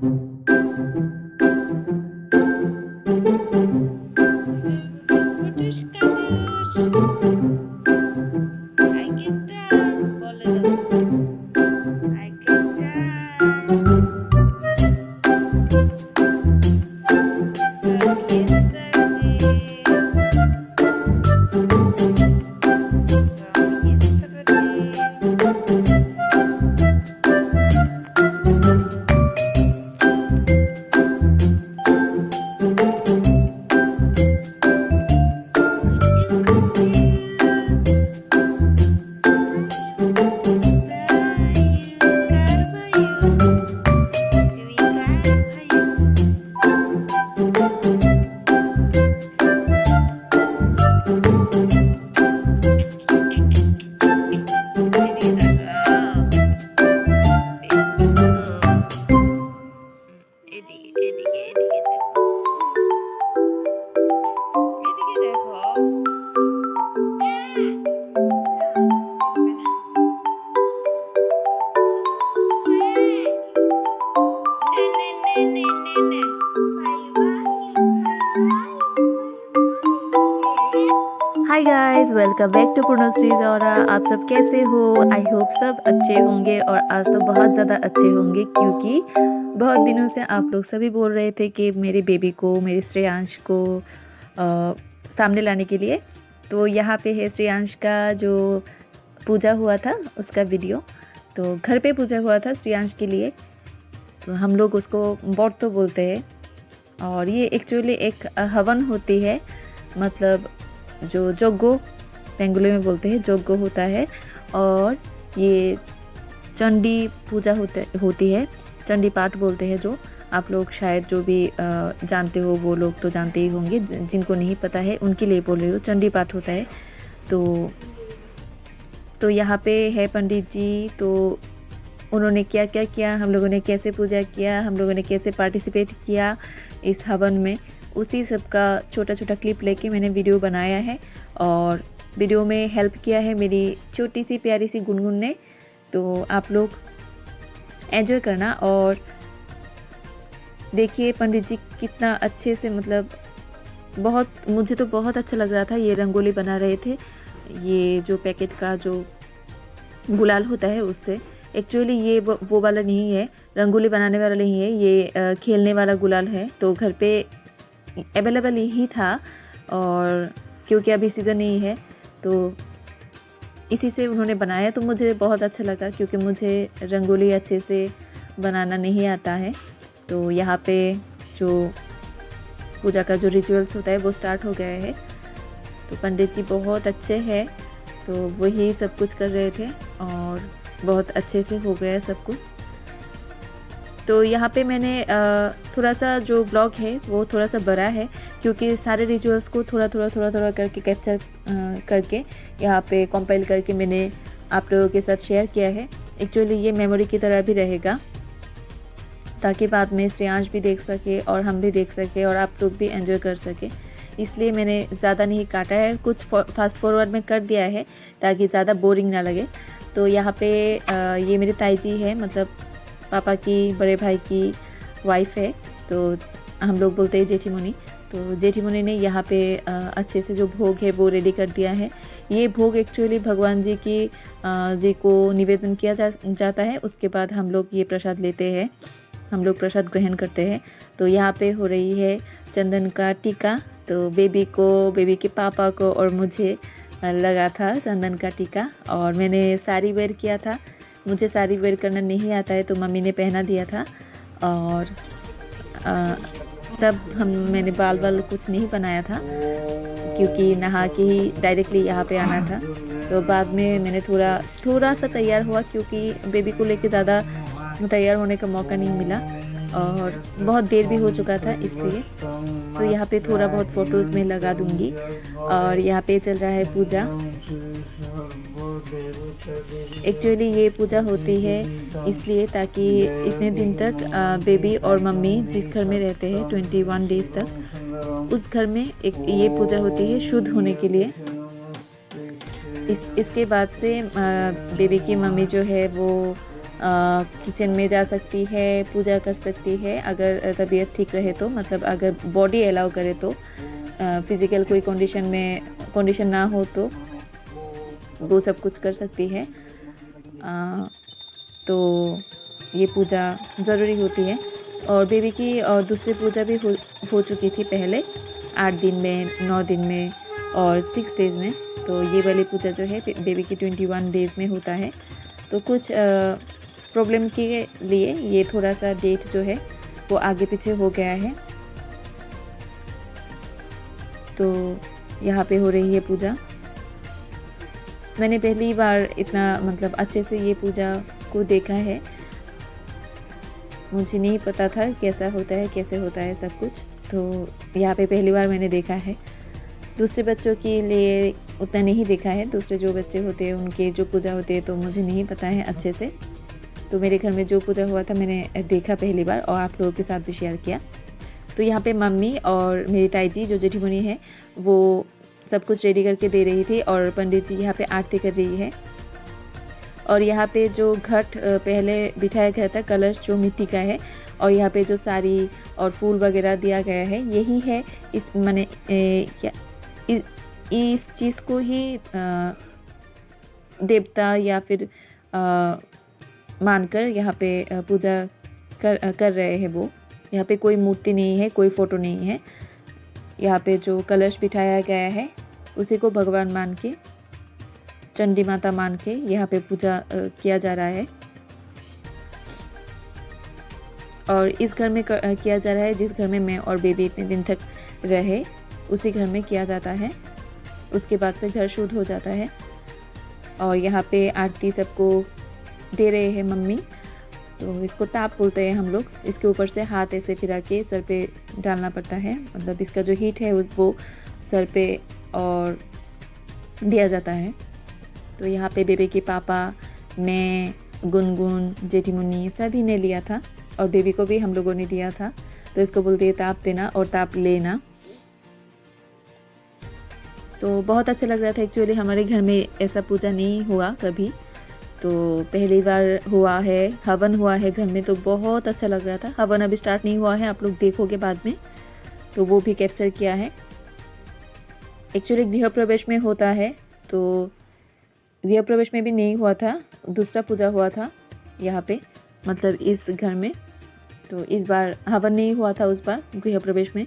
কুটুস কাটুস আইকেটা বলে দাও আইকেটা এদিকে এদিকে এদিকে দেখো এদিকে দেখো নে নে নে নে নে নে hi guys, welcome back to Purnashri Jauhra. आप सब कैसे हो? आई होप सब अच्छे होंगे और आज तो बहुत ज़्यादा अच्छे होंगे क्योंकि बहुत दिनों से आप लोग सभी बोल रहे थे कि मेरे बेबी को, मेरे श्रेयांश को सामने लाने के लिए। तो यहाँ पे है श्रेयांश का जो पूजा हुआ था उसका वीडियो। तो घर पे पूजा हुआ था श्रेयांश के लिए, तो हम लोग उसको बॉर्तो बोलते हैं और ये एक्चुअली एक हवन होती है, मतलब जो जोग्गो बेंगोली में बोलते हैं, जोग्गो होता है। और ये चंडी पूजा होती है, चंडी पाठ बोलते हैं, जो आप लोग शायद जो भी जानते हो वो लोग तो जानते ही होंगे, जिनको नहीं पता है उनके लिए बोल रही हूँ। चंडी पाठ होता है। तो यहाँ पे है पंडित जी, तो उन्होंने क्या क्या किया, हम लोगों ने कैसे पूजा किया, हम लोगों ने कैसे पार्टिसिपेट किया इस हवन में, उसी सब का छोटा छोटा क्लिप लेके मैंने वीडियो बनाया है। और वीडियो में हेल्प किया है मेरी छोटी सी प्यारी सी गुनगुन ने। तो आप लोग एंजॉय करना और देखिए पंडित जी कितना अच्छे से, मतलब मुझे तो बहुत अच्छा लग रहा था। ये रंगोली बना रहे थे, ये जो पैकेट का जो गुलाल होता है उससे। एक्चुअली ये वो वाला नहीं है, रंगोली बनाने वाला नहीं है, ये खेलने वाला गुलाल है। तो घर पे अवेलेबल ही था और क्योंकि अभी सीज़न नहीं है तो इसी से उन्होंने बनाया। तो मुझे बहुत अच्छा लगा क्योंकि मुझे रंगोली अच्छे से बनाना नहीं आता है। तो यहाँ पे जो पूजा का जो रिचुअल्स होता है वो स्टार्ट हो गया है। तो पंडित जी बहुत अच्छे हैं, तो वही सब कुछ कर रहे थे और बहुत अच्छे से हो गया सब कुछ। तो यहाँ पे मैंने थोड़ा सा जो ब्लॉग है वो थोड़ा सा बड़ा है क्योंकि सारे रिचुअल्स को थोड़ा थोड़ा करके कैप्चर करके यहाँ पे कंपाइल करके मैंने आप लोगों के साथ शेयर किया है। एक्चुअली ये मेमोरी की तरह भी रहेगा ताकि बाद में श्रेयांश भी देख सके और हम भी देख सके और आप लोग भी एंजॉय कर सके। इसलिए मैंने ज़्यादा नहीं काटा है, कुछ फास्ट फॉरवर्ड में कर दिया है ताकि ज़्यादा बोरिंग ना लगे। तो यहाँ पे ये मेरी ताई जी है, मतलब पापा की बड़े भाई की वाइफ है, तो हम लोग बोलते हैं जेठीमुनी। तो जेठीमुनी ने यहाँ पे अच्छे से जो भोग है वो रेडी कर दिया है। ये भोग एक्चुअली भगवान जी जी को निवेदन किया जाता है। उसके बाद हम लोग ये प्रसाद लेते हैं, हम लोग प्रसाद ग्रहण करते हैं। तो यहाँ पे हो रही है चंदन का टीका। तो बेबी को, बेबी के पापा को और मुझे लगा था चंदन का टीका और मैंने साड़ी वेयर किया था। मुझे साड़ी वेयर करना नहीं आता है तो मम्मी ने पहना दिया था। और तब मैंने बाल कुछ नहीं बनाया था क्योंकि नहा के ही डायरेक्टली यहाँ पे आना था। तो बाद में मैंने थोड़ा सा तैयार हुआ क्योंकि बेबी को लेके ज़्यादा तैयार होने का मौका नहीं मिला और बहुत देर भी हो चुका था इसलिए। तो यहाँ पे थोड़ा बहुत फ़ोटोज़ में लगा दूँगी। और यहाँ पे चल रहा है पूजा। एक्चुअली ये पूजा होती है इसलिए ताकि इतने दिन तक बेबी और मम्मी जिस घर में रहते हैं 21 डेज़ तक, उस घर में एक ये पूजा होती है शुद्ध होने के लिए। इसके बाद से बेबी की मम्मी जो है वो किचन में जा सकती है, पूजा कर सकती है अगर तबीयत ठीक रहे तो, मतलब अगर बॉडी अलाउ करे तो। फिज़िकल कोई कंडीशन ना हो तो वो सब कुछ कर सकती है। तो ये पूजा ज़रूरी होती है। और बेबी की और दूसरी पूजा भी हो चुकी थी पहले, 8 दिन में, 9 दिन में और 6 डेज़ में। तो ये वाली पूजा जो है बेबी की 21 डेज़ में होता है। तो कुछ प्रॉब्लम के लिए ये थोड़ा सा डेट जो है वो आगे पीछे हो गया है। तो यहाँ पे हो रही है पूजा। मैंने पहली बार इतना मतलब अच्छे से ये पूजा को देखा है। मुझे नहीं पता था कैसा होता है, कैसे होता है सब कुछ। तो यहाँ पे पहली बार मैंने देखा है। दूसरे बच्चों के लिए उतना नहीं देखा है, दूसरे जो बच्चे होते हैं उनके जो पूजा होती है तो मुझे नहीं पता है अच्छे से। तो मेरे घर में जो पूजा हुआ था मैंने देखा पहली बार और आप लोगों के साथ भी शेयर किया। तो यहाँ पे मम्मी और मेरी ताई जी जो जेठीमुनी है वो सब कुछ रेडी करके दे रही थी और पंडित जी यहाँ पे आरती कर रही है। और यहाँ पे जो घट पहले बिठाया गया था, कलश जो मिट्टी का है, और यहाँ पे जो साड़ी और फूल वगैरह दिया गया है यही है। इस माने इस चीज़ को ही देवता या फिर मानकर यहाँ पे पूजा कर रहे हैं वो। यहाँ पे कोई मूर्ति नहीं है, कोई फ़ोटो नहीं है। यहाँ पे जो कलश बिठाया गया है उसी को भगवान मान के, चंडी माता मान के यहाँ पे पूजा किया जा रहा है। और इस घर में किया जा रहा है जिस घर में मैं और बेबी इतने दिन तक रहे, उसी घर में किया जाता है। उसके बाद से घर शुद्ध हो जाता है। और यहाँ पे आरती सबको दे रहे हैं मम्मी। तो इसको ताप बोलते हैं हम लोग। इसके ऊपर से हाथ ऐसे फिरा के सर पे डालना पड़ता है, मतलब इसका जो हीट है वो सर पे और दिया जाता है। तो यहाँ पे बेबी के पापा, मैं, गुनगुन, जेठीमुनी सभी ने लिया था और बेबी को भी हम लोगों ने दिया था। तो इसको बोलते हैं ताप देना और ताप लेना। तो बहुत अच्छा लग रहा था। एक्चुअली हमारे घर में ऐसा पूजा नहीं हुआ कभी, तो पहली बार हुआ है। हवन हुआ है घर में तो बहुत अच्छा लग रहा था। हवन अभी स्टार्ट नहीं हुआ है, आप लोग देखोगे बाद में, तो वो भी कैप्चर किया है। एक्चुअली गृह प्रवेश में होता है, तो गृह प्रवेश में भी नहीं हुआ था, दूसरा पूजा हुआ था यहाँ पे, मतलब इस घर में। तो इस बार हवन नहीं हुआ था उस बार गृह प्रवेश में।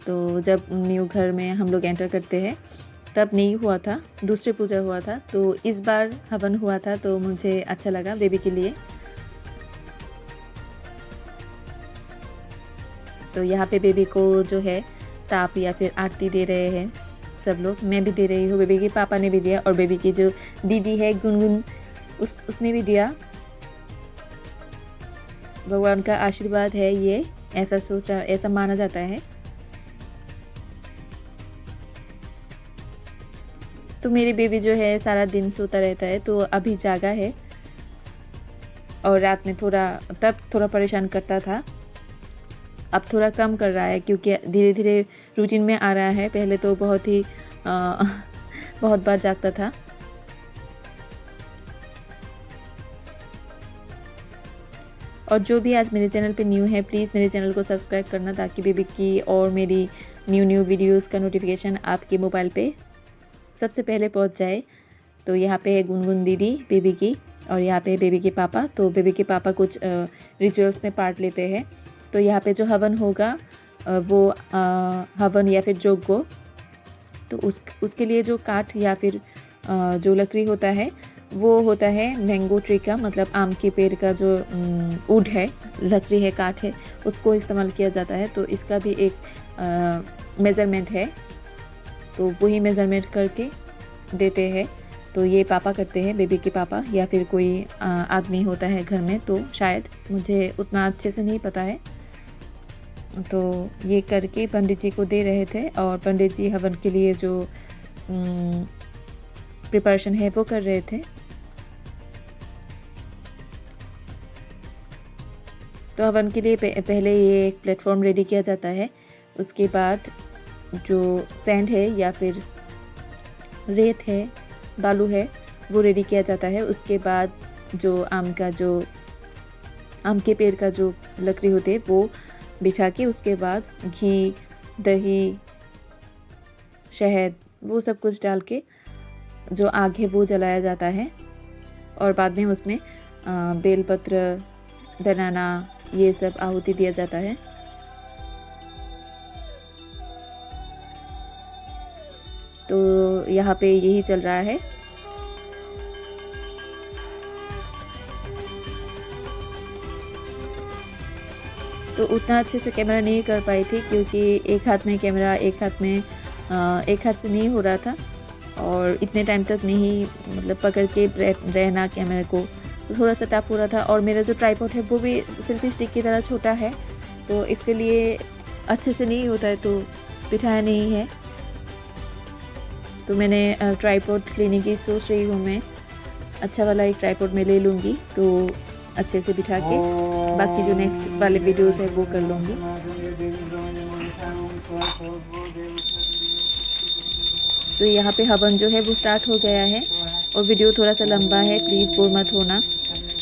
तो जब न्यू घर में हम लोग एंटर करते हैं तब नहीं हुआ था, दूसरी पूजा हुआ था। तो इस बार हवन हुआ था तो मुझे अच्छा लगा बेबी के लिए। तो यहाँ पे बेबी को जो है ताप या फिर आरती दे रहे हैं सब लोग। मैं भी दे रही हूँ, बेबी के पापा ने भी दिया और बेबी की जो दीदी है गुनगुन उसने भी दिया। भगवान का आशीर्वाद है ये, ऐसा माना जाता है। तो मेरी बेबी जो है सारा दिन सोता रहता है, तो अभी जागा है। और रात में थोड़ा परेशान करता था, अब थोड़ा कम कर रहा है क्योंकि धीरे धीरे रूटीन में आ रहा है। पहले तो बहुत बार जागता था। और जो भी आज मेरे चैनल पे न्यू है प्लीज़ मेरे चैनल को सब्सक्राइब करना, ताकि बेबी की और मेरी न्यू वीडियोस का नोटिफिकेशन आपके मोबाइल पे सबसे पहले पहुंच जाए। तो यहाँ पे है गुनगुन दीदी बेबी की, और यहाँ पे बेबी के पापा। तो बेबी के पापा कुछ रिचुअल्स में पार्ट लेते हैं। तो यहाँ पे जो हवन होगा वो हवन या फिर यज्ञ, तो उसके लिए जो काठ या फिर जो लकड़ी होता है वो होता है मैंगो ट्री का, मतलब आम के पेड़ का जो वुड है, लकड़ी है, काठ है, उसको इस्तेमाल किया जाता है। तो इसका भी एक मेज़रमेंट है, तो वही मेज़रमेंट करके देते हैं। तो ये पापा करते हैं, बेबी के पापा, या फिर कोई आदमी होता है घर में, तो शायद, मुझे उतना अच्छे से नहीं पता है। तो ये करके पंडित जी को दे रहे थे और पंडित जी हवन के लिए जो प्रिपरेशन है वो कर रहे थे। तो हवन के लिए पहले ये एक प्लेटफॉर्म रेडी किया जाता है। उसके बाद जो सैंड है या फिर रेत है, बालू है, वो रेडी किया जाता है। उसके बाद जो आम का जो आम के पेड़ का जो लकड़ी होती है वो बिठा के उसके बाद घी, दही, शहद वो सब कुछ डाल के जो आग है वो जलाया जाता है और बाद में उसमें बेलपत्र, बनाना ये सब आहुति दिया जाता है। तो यहाँ पे यही चल रहा है। तो उतना अच्छे से कैमरा नहीं कर पाई थी क्योंकि एक हाथ में कैमरा, एक हाथ से नहीं हो रहा था और इतने टाइम तक नहीं मतलब पकड़ के रहना कैमरे को, तो थोड़ा सा टफ हो रहा था। और मेरा जो ट्राइपॉड है वो भी सेल्फी स्टिक की तरह छोटा है, तो इसके लिए अच्छे से नहीं होता है, तो बिठाया नहीं है। तो मैंने ट्राइपॉड लेने की सोच रही हूँ मैं, अच्छा वाला एक ट्राइपॉड मैं ले लूँगी तो अच्छे से बिठा के बाकी जो नेक्स्ट वाले वीडियोस है वो कर लूँगी। तो यहाँ पे हवन जो है वो स्टार्ट हो गया है और वीडियो थोड़ा सा लंबा है, प्लीज़ बोर मत होना,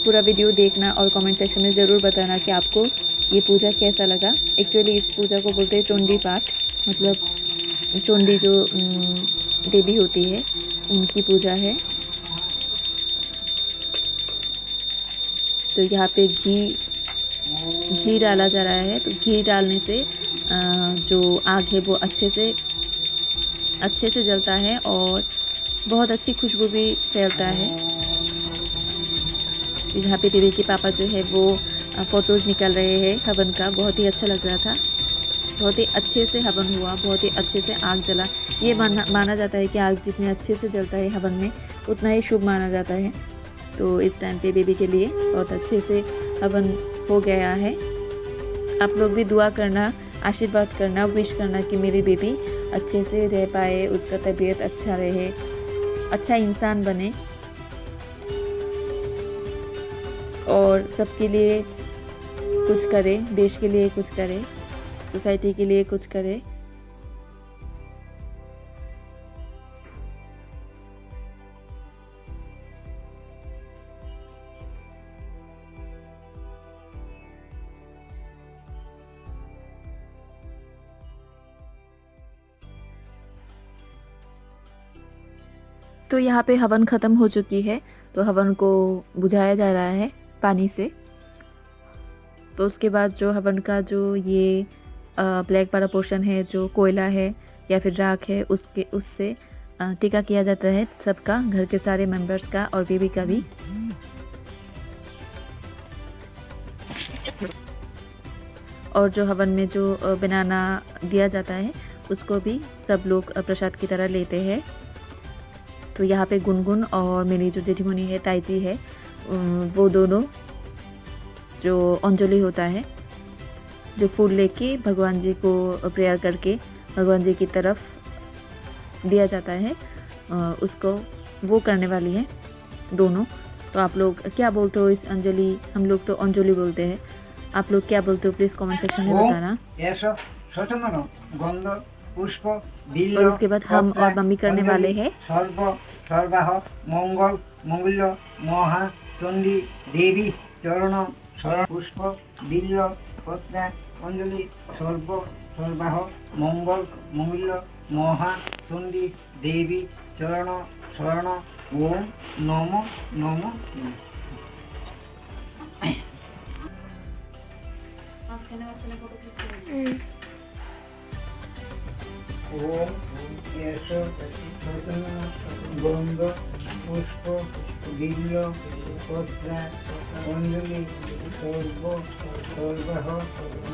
पूरा वीडियो देखना और कमेंट सेक्शन में ज़रूर बताना कि आपको ये पूजा कैसा लगा। एक्चुअली इस पूजा को बोलते हैं चोंडी पाठ, मतलब चोंडी जो देवी होती है उनकी पूजा है। तो यहाँ पे घी डाला जा रहा है। तो घी डालने से जो आग है वो अच्छे से जलता है और बहुत अच्छी खुशबू भी फैलता है। यहाँ पे देवी के पापा जो है वो फ़ोटोज़ निकाल रहे हैं हवन का, बहुत ही अच्छा लग रहा था। बहुत ही अच्छे से हवन हुआ, बहुत ही अच्छे से आग जला। ये माना जाता है कि आग जितने अच्छे से जलता है हवन में उतना ही शुभ माना जाता है। तो इस टाइम पे बेबी के लिए बहुत अच्छे से हवन हो गया है। आप लोग भी दुआ करना, आशीर्वाद करना, विश करना कि मेरी बेबी अच्छे से रह पाए, उसका तबीयत अच्छा रहे, अच्छा इंसान बने और सबके लिए कुछ करे, देश के लिए कुछ करे, सोसाइटी के लिए कुछ करे। तो यहाँ पे हवन ख़त्म हो चुकी है, तो हवन को बुझाया जा रहा है पानी से। तो उसके बाद जो हवन का जो ये ब्लैक वाला पोर्शन है, जो कोयला है या फिर राख है, उससे टीका किया जाता है सबका, घर के सारे मेंबर्स का और बेबी का भी। और जो हवन में जो बनाना दिया जाता है उसको भी सब लोग प्रसाद की तरह लेते हैं। तो यहाँ पे गुनगुन और मेरी जो जेठीमुनी है, ताई जी है, वो दोनों जो अंजलि होता है, जो फूल लेके भगवान जी को प्रेयर करके भगवान जी की तरफ दिया जाता है, उसको वो करने वाली है दोनों। तो आप लोग क्या बोलते हो इस अंजलि? हम लोग तो अंजलि बोलते हैं, आप लोग क्या बोलते हो प्लीज़ कमेंट सेक्शन में बताना। और उसके बाद हम और मम्मी करने वाले हैं सर्वाह मंगल मंगल्य महा चंडी देवी चरण शरण पुष्प बिल्ल पत्रा अंजलि सर्वाह मंगल मंगल्य महा चंडी देवी चरण शरण ओम नमो नमो। ओम गंध पुष्प बिल्ल पत्रा अंजलि सर्वाह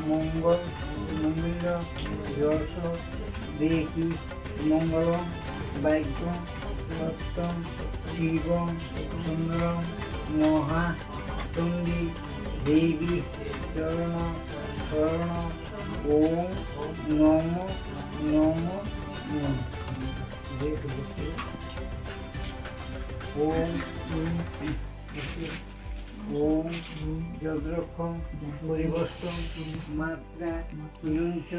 मंगल मंगल्य यश देवी मंगल भाग्य सत्यम शिव सुंदर महा चंडी देवी चरण शरण ओम नमो नमो ओम यद्रक्षं परिवष्टं मात्रा युञ्च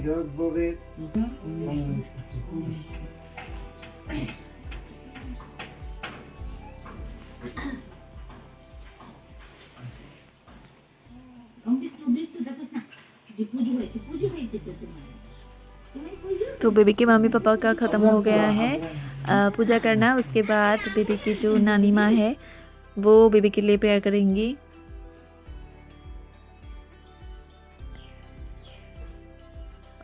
यद्भवेत्। तो बेबी के मम्मी पापा का ख़त्म हो गया है पूजा करना। उसके बाद बेबी की जो नानी माँ है वो बेबी के लिए प्रेयर करेंगी।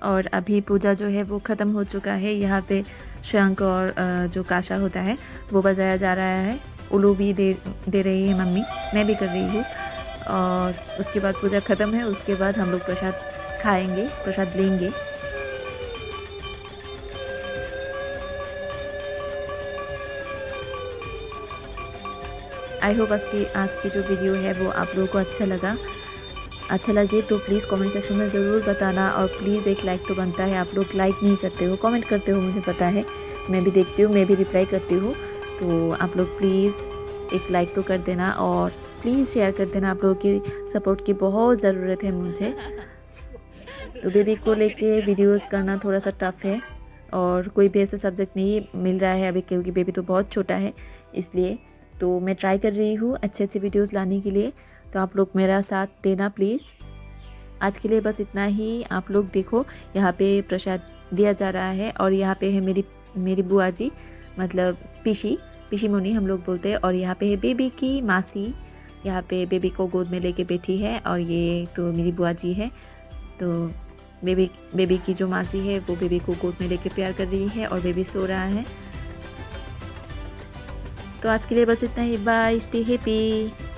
और अभी पूजा जो है वो ख़त्म हो चुका है। यहाँ पे शंख और जो काशा होता है वो बजाया जा रहा है। उल्लू भी दे रही है मम्मी, मैं भी कर रही हूँ। और उसके बाद पूजा ख़त्म है। उसके बाद हम लोग प्रसाद खाएंगे, प्रसाद लेंगे। आई होप आज की जो वीडियो है वो आप लोगों को अच्छा लगे तो प्लीज़ कमेंट सेक्शन में ज़रूर बताना। और प्लीज़ एक लाइक तो बनता है, आप लोग लाइक नहीं करते हो, कमेंट करते हो, मुझे पता है, मैं भी देखती हूँ, मैं भी रिप्लाई करती हूँ। तो आप लोग प्लीज़ एक लाइक तो कर देना और प्लीज़ शेयर कर देना। आप लोगों की सपोर्ट की बहुत ज़रूरत है मुझे। तो बेबी को लेके वीडियोस करना थोड़ा सा टफ़ है और कोई भी ऐसा सब्जेक्ट नहीं मिल रहा है अभी, क्योंकि बेबी तो बहुत छोटा है। इसलिए तो मैं ट्राई कर रही हूँ अच्छे वीडियोस लाने के लिए। तो आप लोग मेरा साथ देना प्लीज़। आज के लिए बस इतना ही। आप लोग देखो, यहाँ पे प्रसाद दिया जा रहा है और यहाँ पे है मेरी बुआ जी, मतलब पीशी मुनी हम लोग बोलते हैं। और यहाँ पे है बेबी की मासी, यहाँ पे बेबी को गोद में लेके बैठी है। और ये तो मेरी बुआ जी है। तो बेबी की जो मासी है वो बेबी को गोद में लेके प्यार कर रही है और बेबी सो रहा है। तो आज के लिए बस इतना ही। Bye, stay happy.